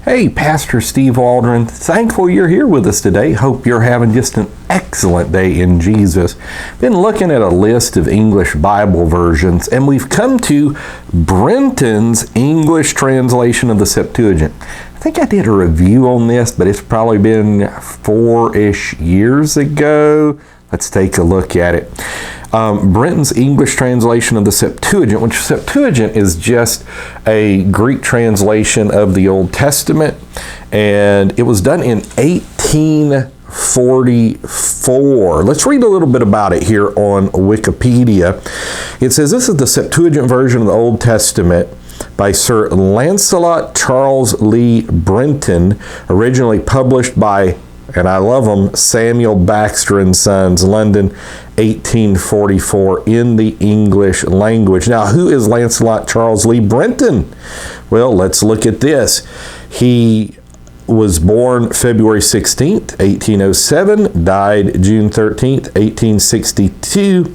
Hey, Pastor Steve Waldron. Thankful you're here with us today. Hope you're having just an excellent day in Jesus. Been looking at a list of English Bible versions, and we've come to Brenton's English translation of the Septuagint. I think I did a review on this, but it's probably been 4-ish years ago. Let's take a look at it. Brenton's English translation of the Septuagint, which Septuagint is just a Greek translation of the Old Testament, and it was done in 1844. Let's read a little bit about it here on Wikipedia. It says this is the Septuagint version of the Old Testament by Sir Lancelot Charles Lee Brenton, originally published by, and I love them, Samuel Baxter and Sons, London, 1844, in the English language. Now, who is Lancelot Charles Lee Brenton? Well, let's look at this. He was born February 16th, 1807, died June 13th, 1862,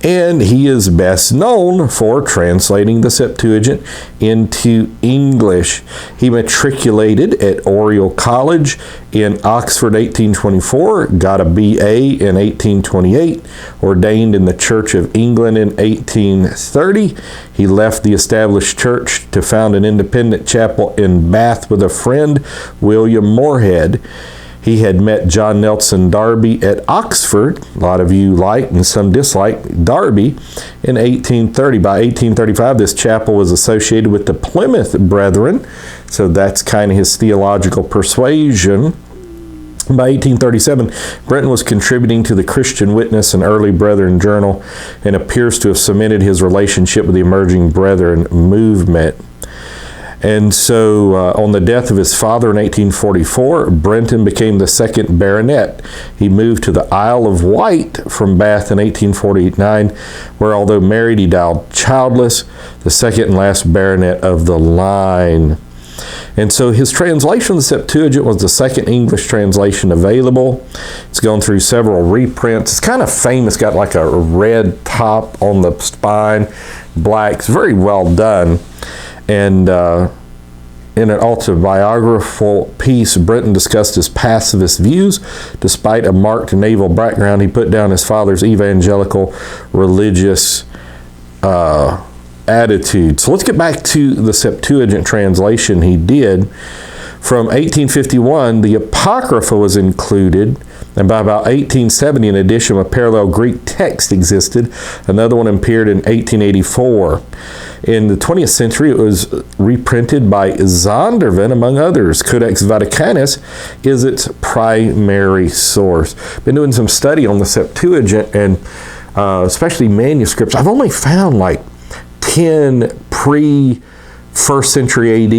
and he is best known for translating the Septuagint into English. He matriculated at Oriel College in Oxford 1824, got a BA in 1828, ordained in the Church of England in 1830. He left the established church to found an independent chapel in Bath with a friend, William Moorhead. He had met John Nelson Darby at Oxford. A lot of you like and some dislike Darby in 1830. By 1835, this chapel was associated with the Plymouth Brethren, so that's kind of his theological persuasion. By 1837, Brenton was contributing to the Christian Witness, an early Brethren journal, and appears to have cemented his relationship with the emerging Brethren movement. And so, on the death of his father in 1844, Brenton became the second baronet. He moved to the Isle of Wight from Bath in 1849, where, although married, he died childless, the second and last baronet of the line. And so his translation of the Septuagint was the second English translation available. It's gone through several reprints. It's kind of famous, got like a red top on the spine, black. It's very well done. And in an autobiographical piece, Brenton discussed his pacifist views. Despite a marked naval background, he put down his father's evangelical religious attitude. So let's get back to the Septuagint translation he did. From 1851, the Apocrypha was included, and by about 1870, an edition of a parallel Greek text existed. Another one appeared in 1884. In the 20th century, it was reprinted by Zondervan, among others. Codex Vaticanus is its primary source. Been doing some study on the Septuagint, and especially manuscripts. I've only found like 10 pre-1st century AD,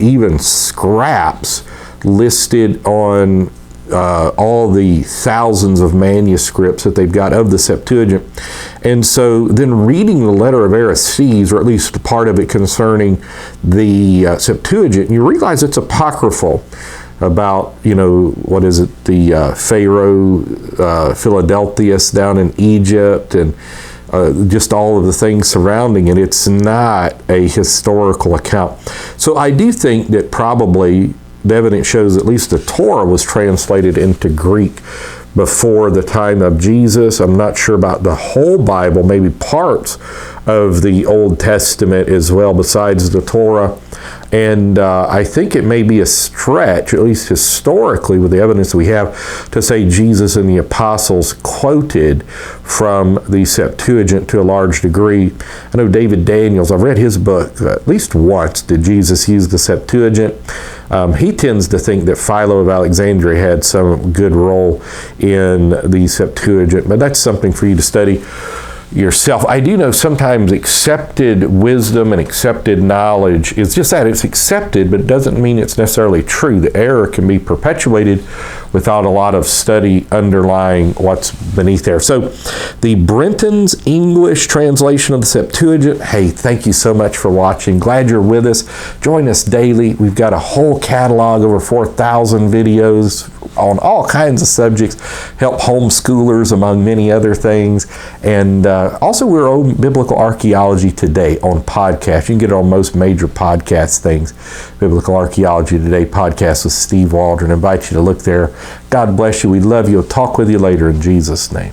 even scraps listed on all the thousands of manuscripts that they've got of the Septuagint. And so then reading the letter of Aristees, or at least part of it concerning the Septuagint, you realize it's apocryphal about, what is it, the Pharaoh Philadelphus down in Egypt, and just all of the things surrounding it. It's not a historical account. So I do think that probably the evidence shows at least the Torah was translated into Greek before the time of Jesus. I'm not sure about the whole Bible, maybe parts of the Old Testament as well besides the Torah. And I think it may be a stretch, at least historically with the evidence we have, to say Jesus and the apostles quoted from the Septuagint to a large degree. I know David Daniels, I've read his book at least once, Did Jesus Use the Septuagint? He tends to think that Philo of Alexandria had some good role in the Septuagint, but that's something for you to study yourself. I do know sometimes accepted wisdom and accepted knowledge is just that, it's accepted, but it doesn't mean it's necessarily true. The error can be perpetuated without a lot of study underlying what's beneath there. So the Brenton's English translation of the Septuagint, hey, thank you so much for watching. Glad you're with us. Join us daily. We've got a whole catalog, over 4,000 videos, on all kinds of subjects, help homeschoolers among many other things. And also we're on Biblical Archaeology Today on podcast. You can get it on most major podcast things. Biblical Archaeology Today podcast with Steve Waldron. I invite you to look there. God bless you. We love you. We'll talk with you later in Jesus' name.